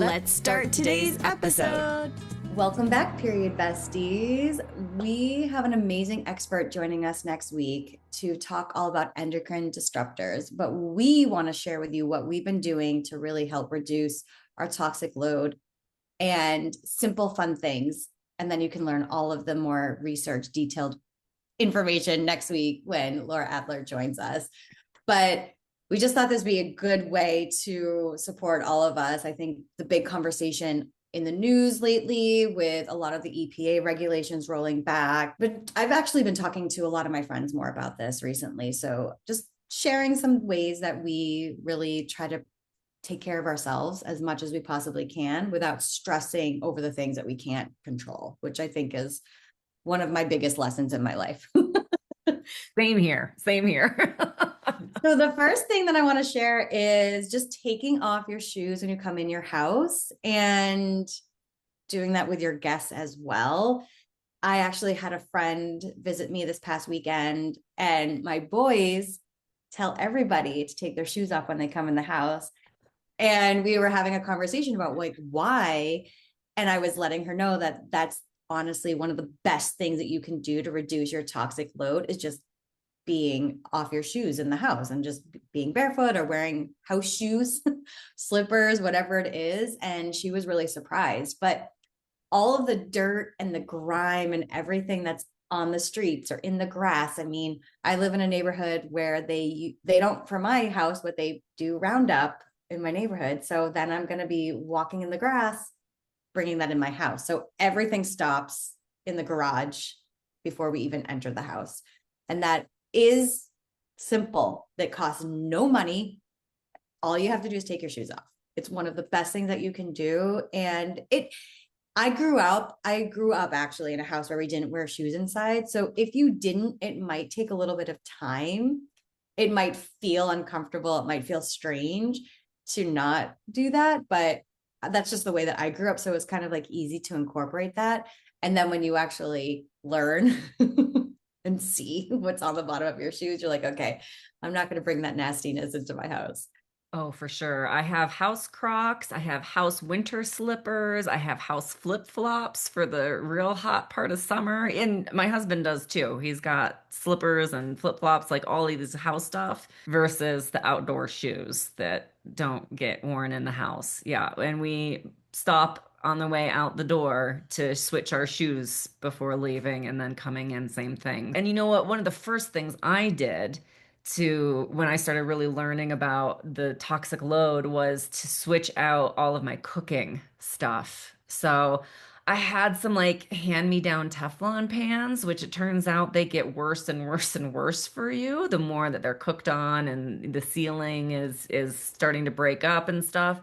Let's start today's episode. Welcome back, Period Besties. We have an amazing expert joining us next week to talk all about endocrine disruptors, but we want to share with you what we've been doing to really help reduce our toxic load and simple, fun things. And then you can learn all of the more research, detailed information next week when Laura Adler joins us. But we just thought this would be a good way to support all of us. I think the big conversation in the news lately with a lot of the EPA regulations rolling back, but I've actually been talking to a lot of my friends more about this recently. So just sharing some ways that we really try to take care of ourselves as much as we possibly can without stressing over the things that we can't control, which I think is one of my biggest lessons in my life. Same here. So the first thing that I want to share is just taking off your shoes when you come in your house and doing that with your guests as well. I actually had a friend visit me this past weekend, and my boys tell everybody to take their shoes off when they come in the house. And we were having a conversation about like why. And I was letting her know that that's honestly one of the best things that you can do to reduce your toxic load is just being off your shoes in the house and just being barefoot or wearing house shoes, slippers, whatever it is. And she was really surprised. But all of the dirt and the grime and everything that's on the streets or in the grass. I mean, I live in a neighborhood where they don't, for my house, but they do Roundup in my neighborhood. So then I'm going to be walking in the grass, bringing that in my house. So everything stops in the garage before we even enter the house. And that is simple. That costs no money. All you have to do is take your shoes off. It's one of the best things that you can do. And I grew up actually in a house where we didn't wear shoes inside. So if you didn't, it might take a little bit of time. It might feel uncomfortable. It might feel strange to not do that, but that's just the way that I grew up. So it's kind of like easy to incorporate that. And then when you actually learn and see what's on the bottom of your shoes, you're like, okay, I'm not going to bring that nastiness into my house. Oh, for sure. I have house Crocs. I have house winter slippers. I have house flip-flops for the real hot part of summer. And my husband does too. He's got slippers and flip-flops, like all of this house stuff versus the outdoor shoes that don't get worn in the house. Yeah. And we stop on the way out the door to switch our shoes before leaving and then coming in, same thing. And you know what? One of the first things I did when I started really learning about the toxic load was to switch out all of my cooking stuff. So I had some like hand-me-down Teflon pans, which it turns out they get worse and worse and worse for you the more that they're cooked on and the sealing is starting to break up and stuff.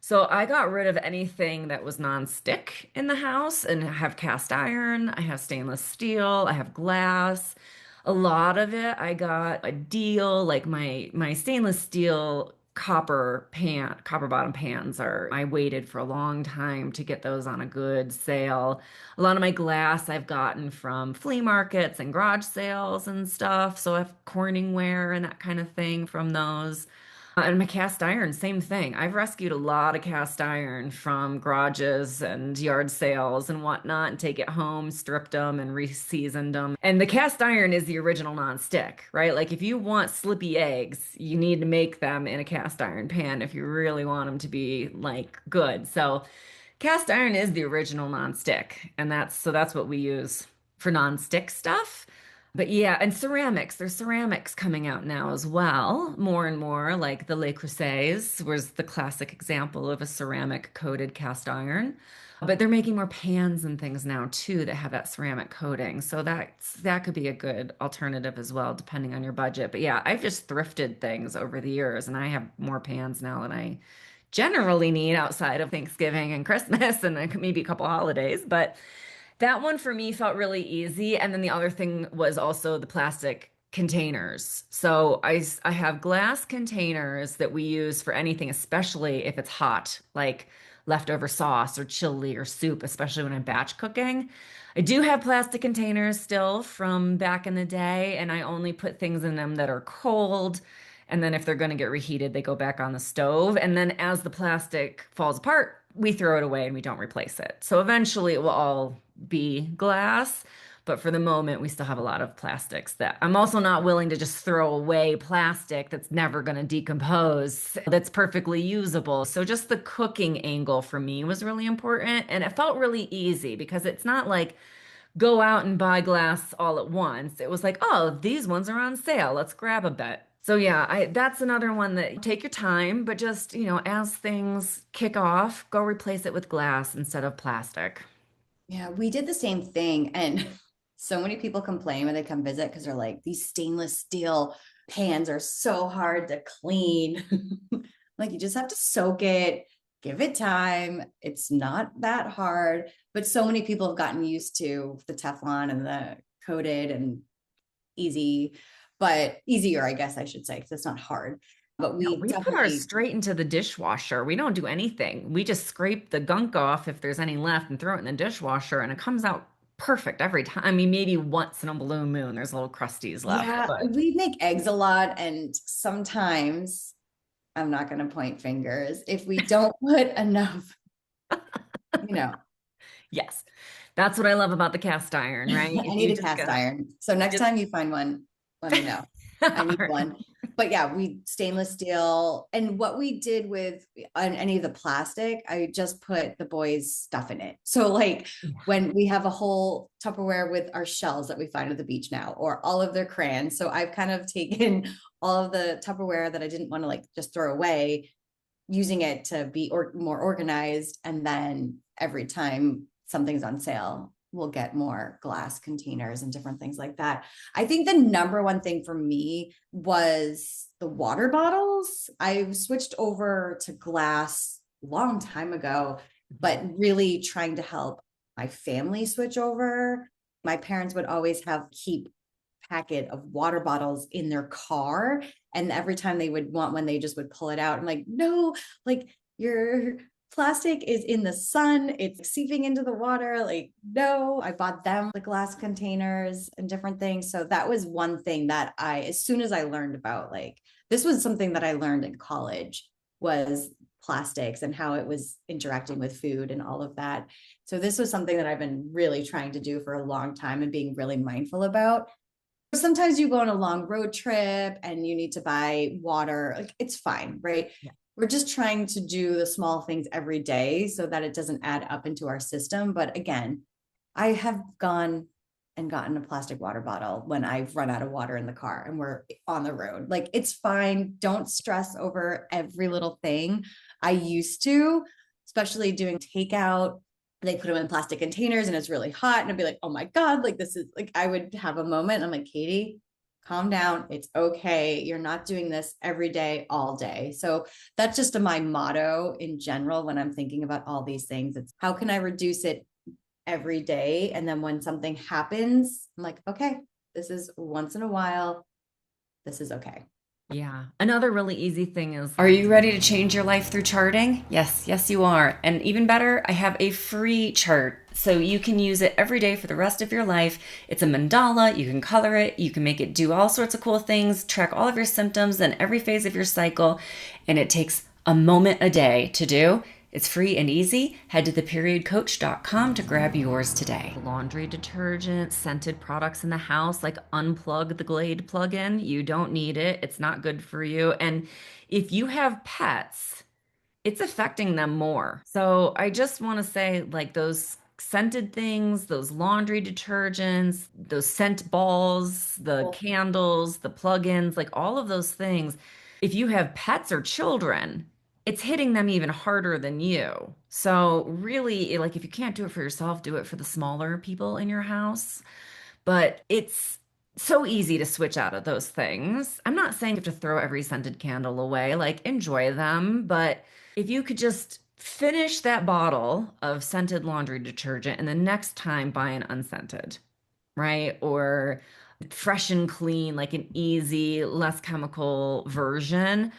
So I got rid of anything that was non-stick in the house, and I have cast iron, I have stainless steel, I have glass. A lot of it I got a deal, like my stainless steel copper bottom pans I waited for a long time to get those on a good sale. A lot of my glass I've gotten from flea markets and garage sales and stuff. So I have Corningware and that kind of thing from those. And my cast iron, same thing. I've rescued a lot of cast iron from garages and yard sales and whatnot and take it home, stripped them and re-seasoned them. And the cast iron is the original non-stick, right? Like if you want slippy eggs, you need to make them in a cast iron pan if you really want them to be like good. So cast iron is the original non-stick. And that's what we use for non-stick stuff. But yeah, and ceramics. There's ceramics coming out now as well, more and more, like the Le Creuset was the classic example of a ceramic coated cast iron. But they're making more pans and things now too that have that ceramic coating. So that could be a good alternative as well, depending on your budget. But yeah, I've just thrifted things over the years, and I have more pans now than I generally need outside of Thanksgiving and Christmas and maybe a couple holidays. But that one for me felt really easy. And then the other thing was also the plastic containers. So I have glass containers that we use for anything, especially if it's hot, like leftover sauce or chili or soup, especially when I'm batch cooking. I do have plastic containers still from back in the day, and I only put things in them that are cold. And then if they're going to get reheated, they go back on the stove. And then as the plastic falls apart, we throw it away and we don't replace it. So eventually it will all be glass. But for the moment, we still have a lot of plastics that I'm also not willing to just throw away plastic that's never going to decompose, that's perfectly usable. So just the cooking angle for me was really important. And it felt really easy because it's not like go out and buy glass all at once. It was like, oh, these ones are on sale. Let's grab a bit. So yeah, that's another one that take your time, but just, as things kick off, go replace it with glass instead of plastic. Yeah, we did the same thing. And so many people complain when they come visit because they're like, these stainless steel pans are so hard to clean. Like, you just have to soak it, give it time. It's not that hard. But so many people have gotten used to the Teflon and the coated and easy, but easier, I guess I should say, because it's not hard. But No, we we put ours definitely, straight into the dishwasher. We don't do anything. We just scrape the gunk off if there's any left and throw it in the dishwasher, and it comes out perfect every time. I mean, maybe once in a blue moon, there's little crusties left, yeah, but we make eggs a lot. And sometimes I'm not going to point fingers. If we don't put enough, you know, yes, that's what I love about the cast iron, right? I If need you a just cast gotta, iron. So you next just, time you find one, let me know. I all need right. one. But yeah, we stainless steel. And what we did with on any of the plastic, I just put the boys' stuff in it. So like when we have a whole Tupperware with our shells that we find at the beach now, or all of their crayons. So I've kind of taken all of the Tupperware that I didn't want to like just throw away, using it to be more organized. And then every time something's on sale, we'll get more glass containers and different things like that. I think the number one thing for me was the water bottles. I switched over to glass a long time ago, but really trying to help my family switch over. My parents would always have keep packet of water bottles in their car. And every time they would want one, they just would pull it out. I'm like, no, like your plastic is in the sun, it's seeping into the water. Like, no, I bought them the glass containers and different things. So that was one thing that as soon as I learned about, like, this was something that I learned in college, was plastics and how it was interacting with food and all of that. So this was something that I've been really trying to do for a long time and being really mindful about. Sometimes you go on a long road trip and you need to buy water. Like, it's fine, right? Yeah. We're just trying to do the small things every day so that it doesn't add up into our system. But again, I have gone and gotten a plastic water bottle when I've run out of water in the car and we're on the road. Like, it's fine. Don't stress over every little thing. I used to, especially doing takeout. They put them in plastic containers and it's really hot. And I'd be like, oh my God, like, this is like, I would have a moment. I'm like, Katie, calm down. It's okay. You're not doing this every day, all day. So that's just my motto in general when I'm thinking about all these things. It's how can I reduce it every day? And then when something happens, I'm like, okay, this is once in a while. This is okay. Yeah. Another really easy thing is, are you ready to change your life through charting? Yes, yes, you are. And even better, I have a free chart. So you can use it every day for the rest of your life. It's a mandala. You can color it. You can make it do all sorts of cool things, track all of your symptoms and every phase of your cycle. And it takes a moment a day to do. It's free and easy. Head to theperiodcoach.com to grab yours today. Laundry detergent, scented products in the house, like unplug the Glade plug-in. You don't need it. It's not good for you. And if you have pets, it's affecting them more. So I just want to say, like, those scented things, those laundry detergents, those scent balls, the candles, the plug-ins, like all of those things, if you have pets or children, it's hitting them even harder than you. So really, like, if you can't do it for yourself, do it for the smaller people in your house. But it's so easy to switch out of those things. I'm not saying you have to throw every scented candle away, like enjoy them, but if you could just finish that bottle of scented laundry detergent and the next time buy an unscented, right? Or fresh and clean, like an easy, less chemical version.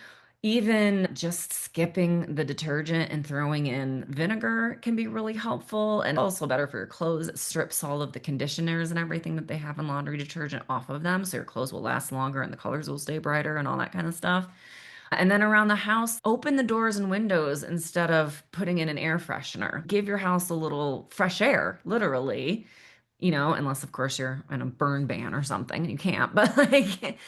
Even just skipping the detergent and throwing in vinegar can be really helpful and also better for your clothes. It strips all of the conditioners and everything that they have in laundry detergent off of them, so your clothes will last longer and the colors will stay brighter and all that kind of stuff. And then around the house, open the doors and windows instead of putting in an air freshener. Give your house a little fresh air, literally, unless of course you're in a burn ban or something and you can't, but like,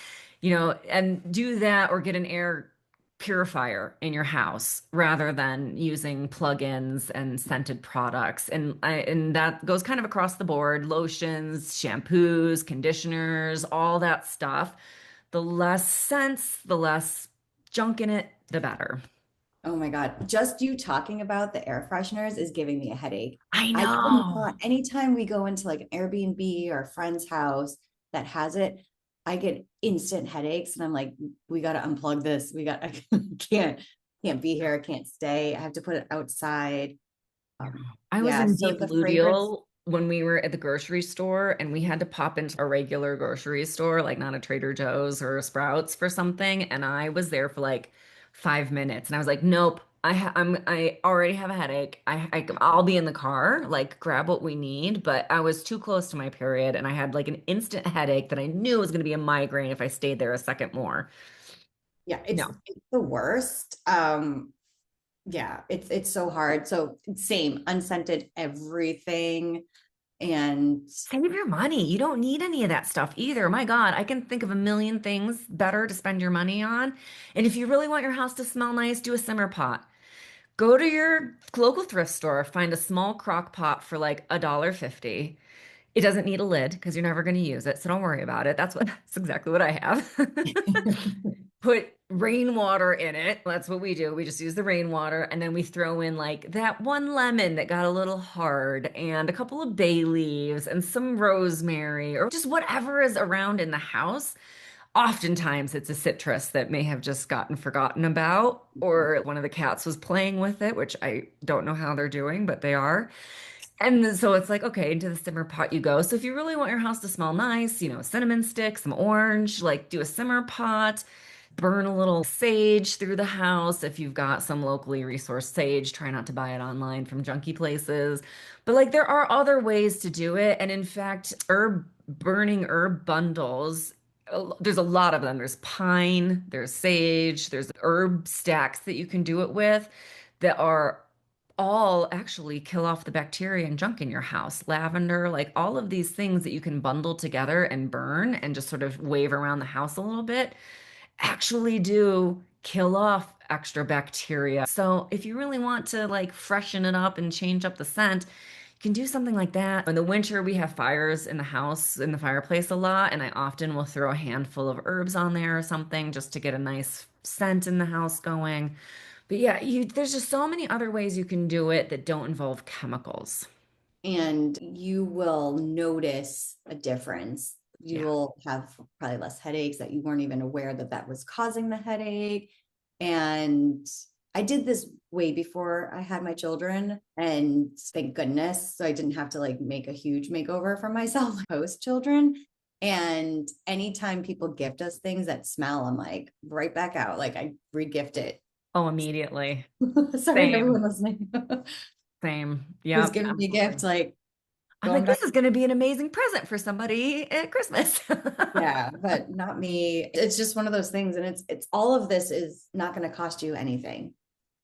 and do that or get an air purifier in your house rather than using plug-ins and scented products. And that goes kind of across the board, lotions, shampoos, conditioners, all that stuff. The less scents, the less junk in it, the better. Oh my God. Just you talking about the air fresheners is giving me a headache. I I know. cannot, anytime we go into like an Airbnb or a friend's house that has it, I get instant headaches. And I'm like, we got to unplug this. I can't, can't be here. I can't stay. I have to put it outside. I was Yeah. in So deep the fragrance, luteal when we were at the grocery store and we had to pop into a regular grocery store, like not a Trader Joe's or a Sprouts for something. And I was there for like 5 minutes and I was like, nope, I already have a headache. I'll be in the car, like grab what we need. But I was too close to my period and I had like an instant headache that I knew was going to be a migraine if I stayed there a second more. yeah, No. it's the worst. Yeah, it's so hard. So same, unscented everything. And Save your money. You don't need any of that stuff either. My God, I can think of a million things better to spend your money on. And if you really want your house to smell nice, do a simmer pot. Go to your local thrift store, find a small crock pot for like $1.50. It doesn't need a lid because you're never going to use it, so don't worry about it. That's exactly what I have. Put rainwater in it. That's what we do. We just use the rainwater and then we throw in like that one lemon that got a little hard and a couple of bay leaves and some rosemary or just whatever is around in the house. Oftentimes it's a citrus that may have just gotten forgotten about, or one of the cats was playing with it, which I don't know how they're doing, but they are. And so it's like, okay, into the simmer pot you go. So if you really want your house to smell nice, cinnamon stick, some orange, like do a simmer pot, burn a little sage through the house. If you've got some locally resourced sage, try not to buy it online from junky places. But like there are other ways to do it. And in fact, burning herb bundles, there's a lot of them. There's pine, there's sage, there's herb stacks that you can do it with that are all actually kill off the bacteria and junk in your house. Lavender, like all of these things that you can bundle together and burn and just sort of wave around the house a little bit actually do kill off extra bacteria. So if you really want to like freshen it up and change up the scent, you can do something like that. In the winter, we have fires in the house, in the fireplace a lot, and I often will throw a handful of herbs on there or something just to get a nice scent in the house going. But yeah, there's just so many other ways you can do it that don't involve chemicals. and you will notice a difference. You Yeah. will have probably less headaches that you weren't even aware that that was causing the headache. And I did this way before I had my children, and thank goodness. So I didn't have to like make a huge makeover for myself post children. And anytime people gift us things that smell, I'm like right back out. Like I re-gift it. Oh, immediately. Sorry, everyone Same. listening Same. who's Yep. giving me a gift, Absolutely. like I'm going like, back. this is going to be an amazing present for somebody at Christmas. Yeah, but not me. It's just one of those things. And it's all of this is not going to cost you anything.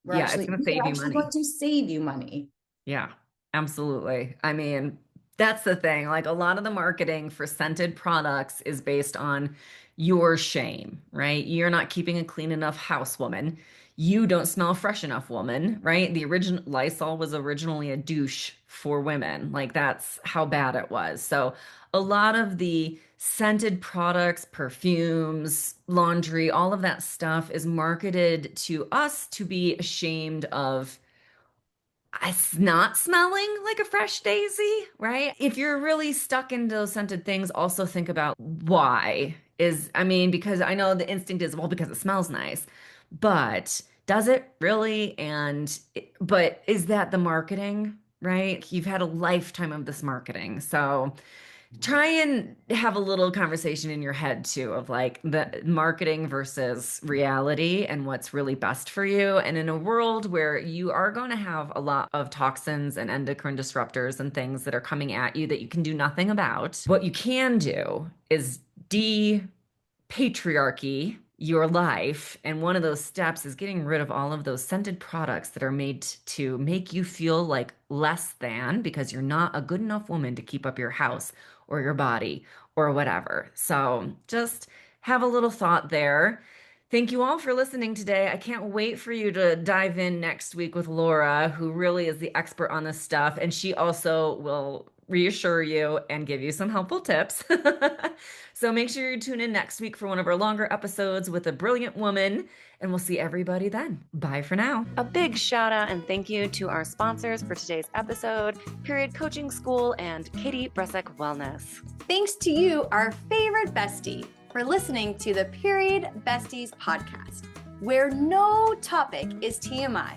Yeah, it's going to save We're you actually going money. to save you money. Yeah, absolutely. I mean, that's the thing. Like a lot of the marketing for scented products is based on your shame, right? You're not keeping a clean enough house, woman. You don't smell fresh enough, woman, right? The original Lysol was originally a douche for women. Like that's how bad it was. So a lot of the scented products, perfumes, laundry, all of that stuff is marketed to us to be ashamed of it's not smelling like a fresh daisy, right? If you're really stuck into those scented things, also think about why I mean, because I know the instinct is, well, because it smells nice, but does it really? But is that the marketing, right? You've had a lifetime of this marketing. So Try and have a little conversation in your head too of like the marketing versus reality and what's really best for you. And in a world where you are going to have a lot of toxins and endocrine disruptors and things that are coming at you that you can do nothing about, what you can do is patriarchy your life. And one of those steps is getting rid of all of those scented products that are made to make you feel like less than because you're not a good enough woman to keep up your house or your body or whatever. So just have a little thought there. Thank you all for listening today. I can't wait for you to dive in next week with Laura, who really is the expert on this stuff. And she also will reassure you and give you some helpful tips. So make sure you tune in next week for one of our longer episodes with a brilliant woman, and we'll see everybody then. Bye for now. A big shout out and thank you to our sponsors for today's episode, Period Coaching School and Katie Bressek Wellness. Thanks to you, our favorite bestie, for listening to the Period Besties Podcast, where no topic is TMI.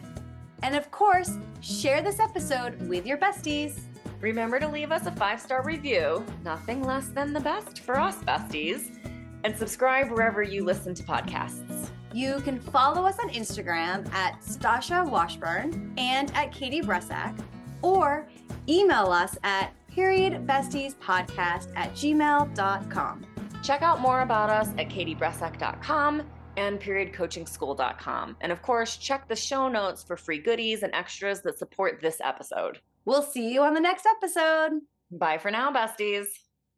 And of course, share this episode with your besties. Remember to leave us a 5-star review, nothing less than the best for us besties, and subscribe wherever you listen to podcasts. You can follow us on Instagram at Stasha Washburn and at Katie Bressack, or email us at periodbestiespodcast@gmail.com. Check out more about us at katiebressack.com and periodcoachingschool.com. And of course, check the show notes for free goodies and extras that support this episode. We'll see you on the next episode. Bye for now, besties.